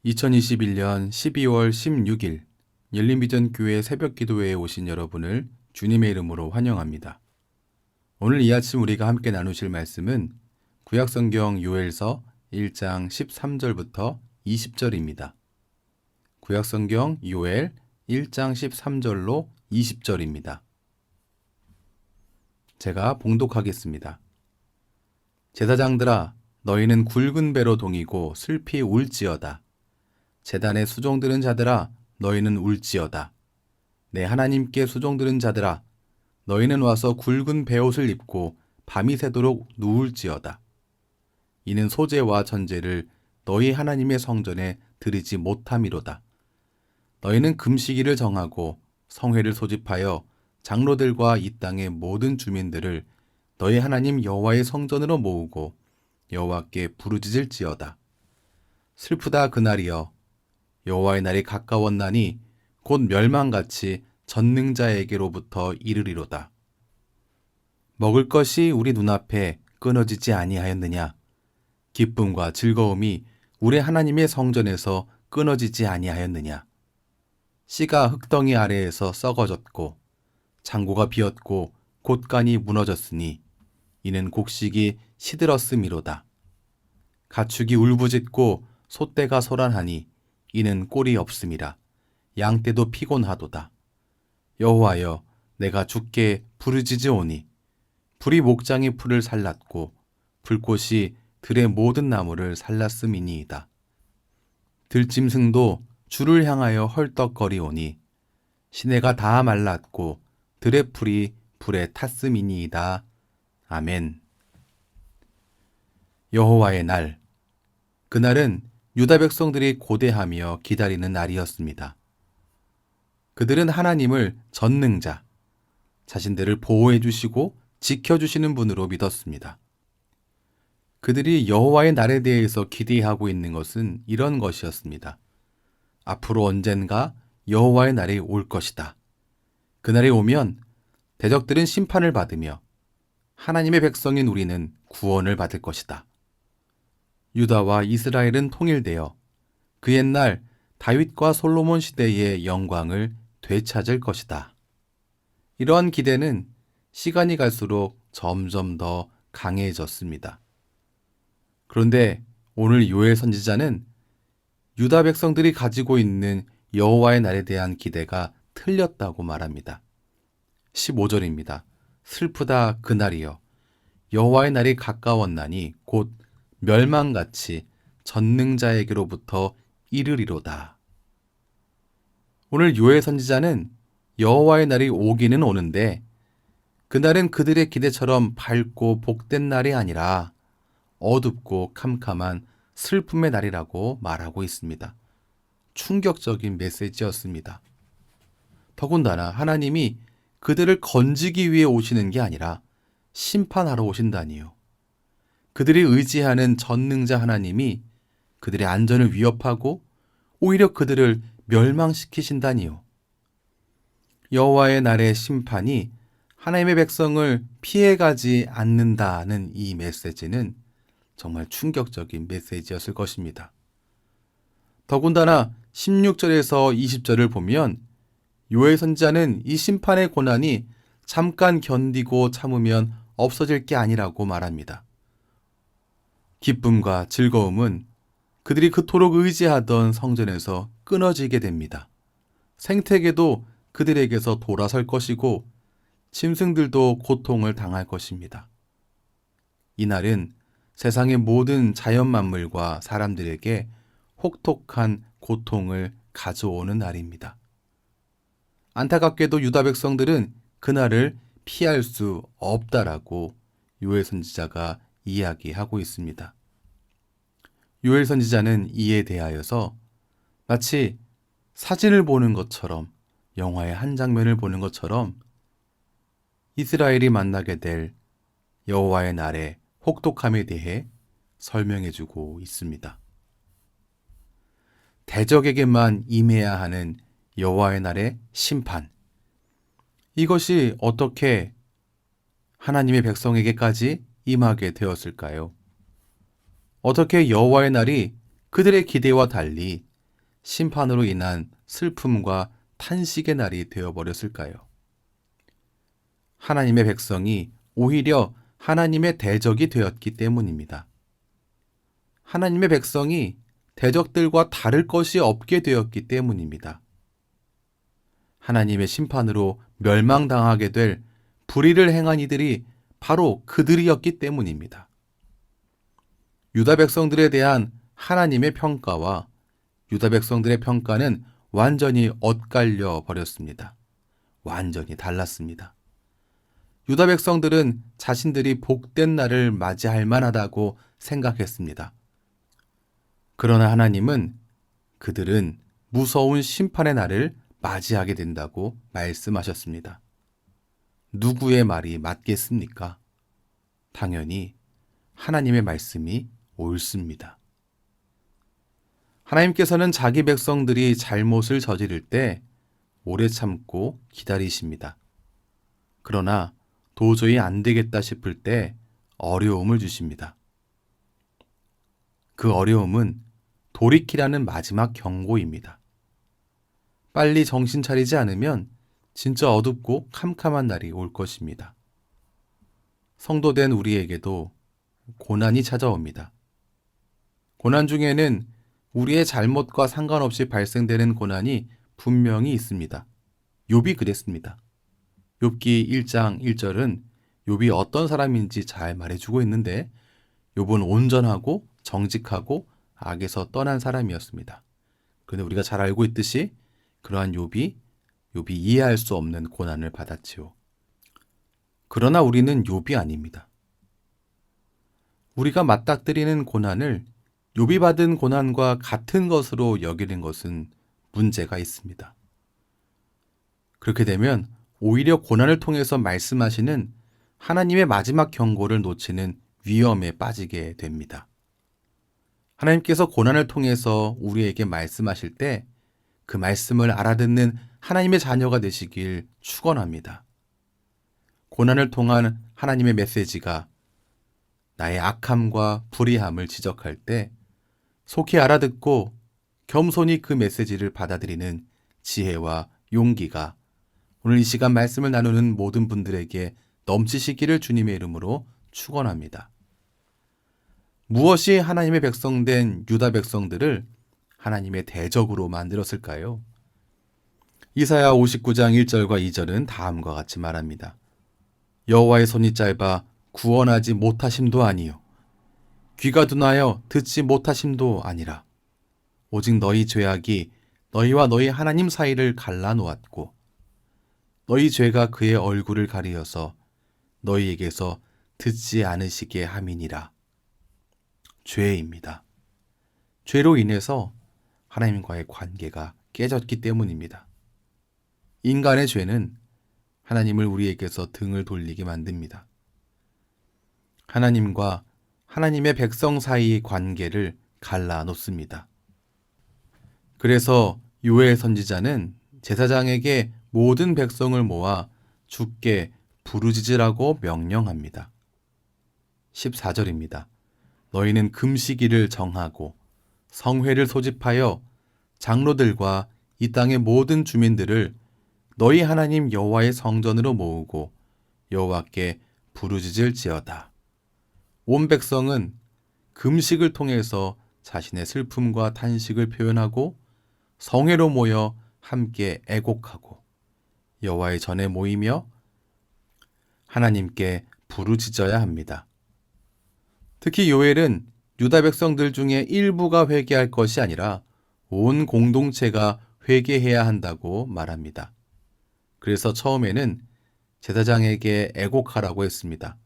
2021년 12월 16일 열린비전교회 새벽기도회에 오신 여러분을 주님의 이름으로 환영합니다. 오늘 이 아침 우리가 함께 나누실 말씀은 구약성경 요엘서 1장 13절부터 20절입니다. 구약성경 요엘 1장 13절로 20절입니다. 제가 봉독하겠습니다. 제사장들아, 너희는 굵은 배로 동이고 슬피 울지어다. 제단에 수종드는 자들아, 너희는 울지어다. 내 하나님께 수종드는 자들아, 너희는 와서 굵은 베옷을 입고 밤이 새도록 누울지어다. 이는 소제와 전제를 너희 하나님의 성전에 드리지 못함이로다. 너희는 금식일을 정하고 성회를 소집하여 장로들과 이 땅의 모든 주민들을 너희 하나님 여호와의 성전으로 모으고 여호와께 부르짖을지어다. 슬프다 그날이여. 여호와의 날이 가까웠나니 곧 멸망같이 전능자에게로부터 이르리로다. 먹을 것이 우리 눈앞에 끊어지지 아니하였느냐? 기쁨과 즐거움이 우리 하나님의 성전에서 끊어지지 아니하였느냐? 씨가 흙덩이 아래에서 썩어졌고 창고가 비었고 곳간이 무너졌으니 이는 곡식이 시들었음이로다. 가축이 울부짖고 소떼가 소란하니 이는 꼴이 없음이라. 양떼도 피곤하도다. 여호와여, 내가 주께 부르짖으오니 불이 목장의 풀을 살랐고 불꽃이 들의 모든 나무를 살랐음이니이다. 들짐승도 주를 향하여 헐떡거리오니 시내가 다 말랐고 들의 풀이 불에 탔음이니이다. 아멘. 여호와의 날. 그날은 유다 백성들이 고대하며 기다리는 날이었습니다. 그들은 하나님을 전능자, 자신들을 보호해 주시고 지켜주시는 분으로 믿었습니다. 그들이 여호와의 날에 대해서 기대하고 있는 것은 이런 것이었습니다. 앞으로 언젠가 여호와의 날이 올 것이다. 그날이 오면 대적들은 심판을 받으며 하나님의 백성인 우리는 구원을 받을 것이다. 유다와 이스라엘은 통일되어 그 옛날 다윗과 솔로몬 시대의 영광을 되찾을 것이다. 이러한 기대는 시간이 갈수록 점점 더 강해졌습니다. 그런데 오늘 요엘 선지자는 유다 백성들이 가지고 있는 여호와의 날에 대한 기대가 틀렸다고 말합니다. 15절입니다. 슬프다 그날이여. 여호와의 날이 가까웠나니 곧 멸망같이 전능자에게로부터 이르리로다. 오늘 요엘 선지자는 여호와의 날이 오기는 오는데 그날은 그들의 기대처럼 밝고 복된 날이 아니라 어둡고 캄캄한 슬픔의 날이라고 말하고 있습니다. 충격적인 메시지였습니다. 더군다나 하나님이 그들을 건지기 위해 오시는 게 아니라 심판하러 오신다니요. 그들이 의지하는 전능자 하나님이 그들의 안전을 위협하고 오히려 그들을 멸망시키신다니요. 여호와의 날의 심판이 하나님의 백성을 피해가지 않는다는 이 메시지는 정말 충격적인 메시지였을 것입니다. 더군다나 16절에서 20절을 보면 요엘 선지자는 이 심판의 고난이 잠깐 견디고 참으면 없어질 게 아니라고 말합니다. 기쁨과 즐거움은 그들이 그토록 의지하던 성전에서 끊어지게 됩니다. 생태계도 그들에게서 돌아설 것이고 짐승들도 고통을 당할 것입니다. 이날은 세상의 모든 자연 만물과 사람들에게 혹독한 고통을 가져오는 날입니다. 안타깝게도 유다 백성들은 그날을 피할 수 없다라고 요엘 선지자가 이야기하고 있습니다. 요엘 선지자는 이에 대하여서 마치 사진을 보는 것처럼, 영화의 한 장면을 보는 것처럼 이스라엘이 만나게 될 여호와의 날의 혹독함에 대해 설명해주고 있습니다. 대적에게만 임해야 하는 여호와의 날의 심판. 이것이 어떻게 하나님의 백성에게까지 임하게 되었을까요? 어떻게 여호와의 날이 그들의 기대와 달리 심판으로 인한 슬픔과 탄식의 날이 되어버렸을까요? 하나님의 백성이 오히려 하나님의 대적이 되었기 때문입니다. 하나님의 백성이 대적들과 다를 것이 없게 되었기 때문입니다. 하나님의 심판으로 멸망당하게 될 불의를 행한 이들이 바로 그들이었기 때문입니다. 유다 백성들에 대한 하나님의 평가와 유다 백성들의 평가는 완전히 엇갈려 버렸습니다. 완전히 달랐습니다. 유다 백성들은 자신들이 복된 날을 맞이할 만하다고 생각했습니다. 그러나 하나님은 그들은 무서운 심판의 날을 맞이하게 된다고 말씀하셨습니다. 누구의 말이 맞겠습니까? 당연히 하나님의 말씀이 옳습니다. 하나님께서는 자기 백성들이 잘못을 저지를 때 오래 참고 기다리십니다. 그러나 도저히 안 되겠다 싶을 때 어려움을 주십니다. 그 어려움은 돌이키라는 마지막 경고입니다. 빨리 정신 차리지 않으면 진짜 어둡고 캄캄한 날이 올 것입니다. 성도된 우리에게도 고난이 찾아옵니다. 고난 중에는 우리의 잘못과 상관없이 발생되는 고난이 분명히 있습니다. 욥이 그랬습니다. 욥기 1장 1절은 욥이 어떤 사람인지 잘 말해주고 있는데 욥은 온전하고 정직하고 악에서 떠난 사람이었습니다. 그런데 우리가 잘 알고 있듯이 그러한 욥이 이해할 수 없는 고난을 받았지요. 그러나 우리는 욥이 아닙니다. 우리가 맞닥뜨리는 고난을 욥이 받은 고난과 같은 것으로 여기는 것은 문제가 있습니다. 그렇게 되면 오히려 고난을 통해서 말씀하시는 하나님의 마지막 경고를 놓치는 위험에 빠지게 됩니다. 하나님께서 고난을 통해서 우리에게 말씀하실 때 그 말씀을 알아듣는 하나님의 자녀가 되시길 축원합니다. 고난을 통한 하나님의 메시지가 나의 악함과 불의함을 지적할 때 속히 알아듣고 겸손히 그 메시지를 받아들이는 지혜와 용기가 오늘 이 시간 말씀을 나누는 모든 분들에게 넘치시기를 주님의 이름으로 축원합니다. 무엇이 하나님의 백성된 유다 백성들을 하나님의 대적으로 만들었을까요? 이사야 59장 1절과 2절은 다음과 같이 말합니다. 여호와의 손이 짧아 구원하지 못하심도 아니요 귀가 둔하여 듣지 못하심도 아니라 오직 너희 죄악이 너희와 너희 하나님 사이를 갈라놓았고 너희 죄가 그의 얼굴을 가리어서 너희에게서 듣지 않으시게 함이니라. 죄입니다. 죄로 인해서 하나님과의 관계가 깨졌기 때문입니다. 인간의 죄는 하나님을 우리에게서 등을 돌리게 만듭니다. 하나님과 하나님의 백성 사이의 관계를 갈라놓습니다. 그래서 요엘 선지자는 제사장에게 모든 백성을 모아 주께 부르짖으라고 명령합니다. 14절입니다. 너희는 금식일을 정하고 성회를 소집하여 장로들과 이 땅의 모든 주민들을 너희 하나님 여호와의 성전으로 모으고 여호와께 부르짖을지어다. 온 백성은 금식을 통해서 자신의 슬픔과 탄식을 표현하고 성회로 모여 함께 애곡하고 여호와의 전에 모이며 하나님께 부르짖어야 합니다. 특히 요엘은 유다 백성들 중에 일부가 회개할 것이 아니라 온 공동체가 회개해야 한다고 말합니다. 그래서 처음에는 제사장에게 애곡하라고 했습니다.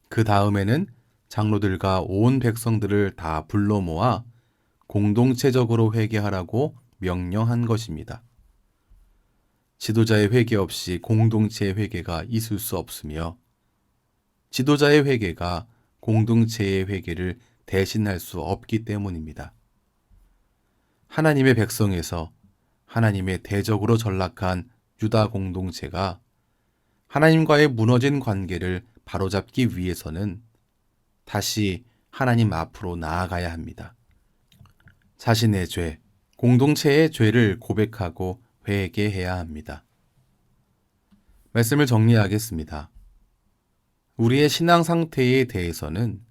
그 다음에는 장로들과 온 백성들을 다 불러 모아 공동체적으로 회개하라고 명령한 것입니다. 지도자의 회개 없이 공동체의 회개가 있을 수 없으며 지도자의 회개가 공동체의 회개를 대신할 수 없기 때문입니다. 하나님의 백성에서 하나님의 대적으로 전락한 유다 공동체가 하나님과의 무너진 관계를 바로잡기 위해서는 다시 하나님 앞으로 나아가야 합니다. 자신의 죄, 공동체의 죄를 고백하고 회개해야 합니다. 말씀을 정리하겠습니다. 우리의 신앙 상태에 대해서는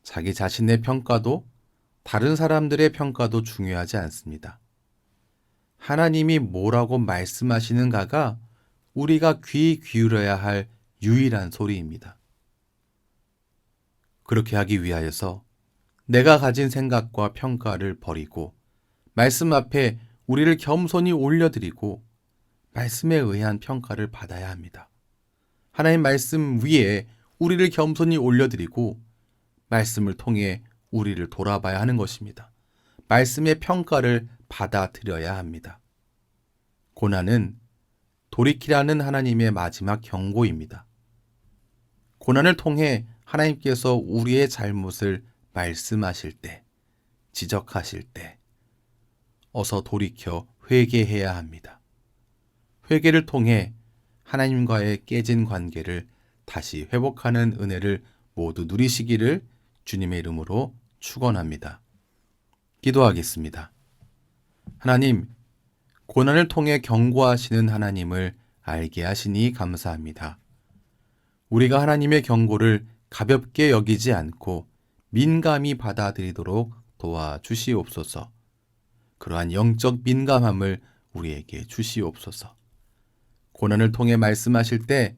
자기 자신의 평가도 다른 사람들의 평가도 중요하지 않습니다. 하나님이 뭐라고 말씀하시는가가 우리가 귀 기울여야 할 유일한 소리입니다. 그렇게 하기 위하여서 내가 가진 생각과 평가를 버리고 말씀 앞에 우리를 겸손히 올려드리고 말씀에 의한 평가를 받아야 합니다. 하나님 말씀 위에 우리를 겸손히 올려드리고 말씀을 통해 우리를 돌아봐야 하는 것입니다. 말씀의 평가를 받아들여야 합니다. 고난은 돌이키라는 하나님의 마지막 경고입니다. 고난을 통해 하나님께서 우리의 잘못을 말씀하실 때, 지적하실 때, 어서 돌이켜 회개해야 합니다. 회개를 통해 하나님과의 깨진 관계를 다시 회복하는 은혜를 모두 누리시기를 주님의 이름으로 축원합니다. 기도하겠습니다. 하나님, 고난을 통해 경고하시는 하나님을 알게 하시니 감사합니다. 우리가 하나님의 경고를 가볍게 여기지 않고 민감히 받아들이도록 도와주시옵소서. 그러한 영적 민감함을 우리에게 주시옵소서. 고난을 통해 말씀하실 때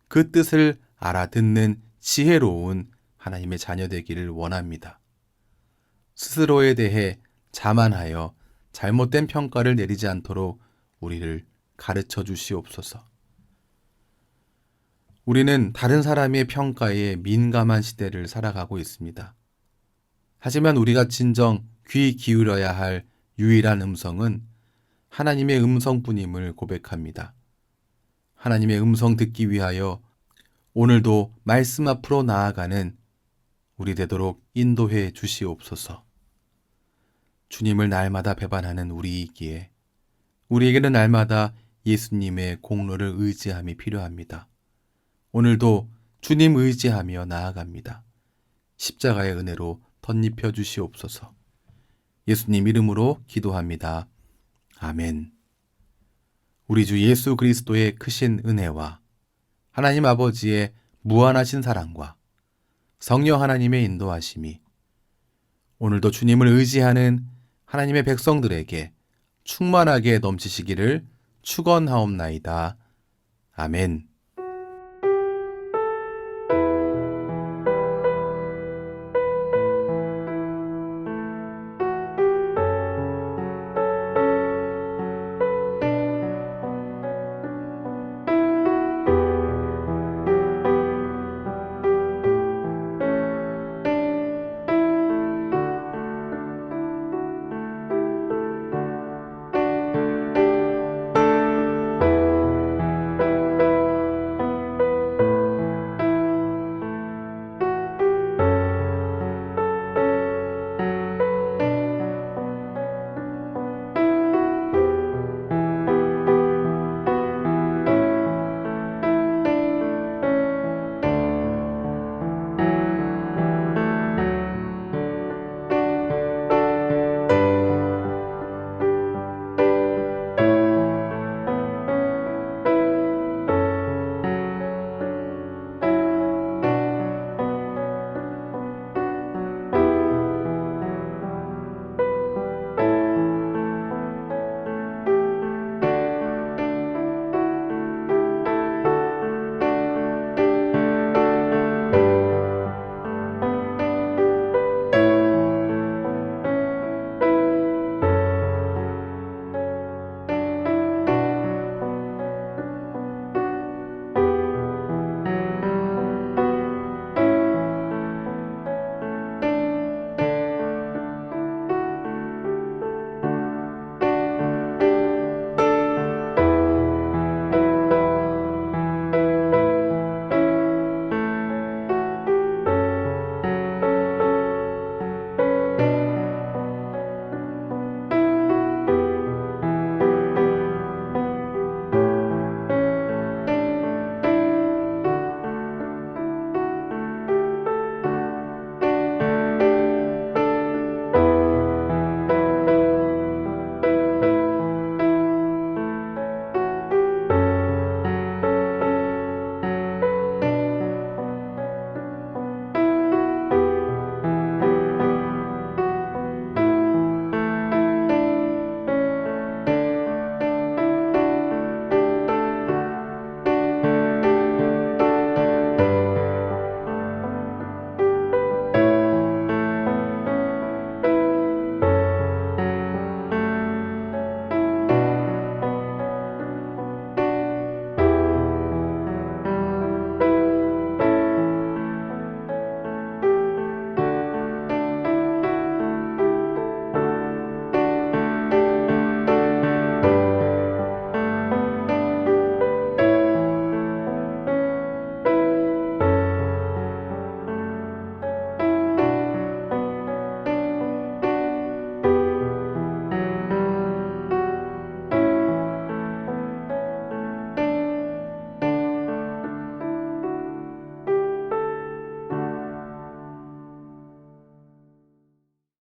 그 뜻을 알아듣는 지혜로운 하나님의 자녀 되기를 원합니다. 스스로에 대해 자만하여 잘못된 평가를 내리지 않도록 우리를 가르쳐 주시옵소서. 우리는 다른 사람의 평가에 민감한 시대를 살아가고 있습니다. 하지만 우리가 진정 귀 기울여야 할 유일한 음성은 하나님의 음성뿐임을 고백합니다. 하나님의 음성 듣기 위하여 오늘도 말씀 앞으로 나아가는 우리 되도록 인도해 주시옵소서. 주님을 날마다 배반하는 우리이기에 우리에게는 날마다 예수님의 공로를 의지함이 필요합니다. 오늘도 주님 의지하며 나아갑니다. 십자가의 은혜로 덧입혀 주시옵소서. 예수님 이름으로 기도합니다. 아멘. 우리 주 예수 그리스도의 크신 은혜와 하나님 아버지의 무한하신 사랑과 성령 하나님의 인도하심이 오늘도 주님을 의지하는 하나님의 백성들에게 충만하게 넘치시기를 축원하옵나이다. 아멘.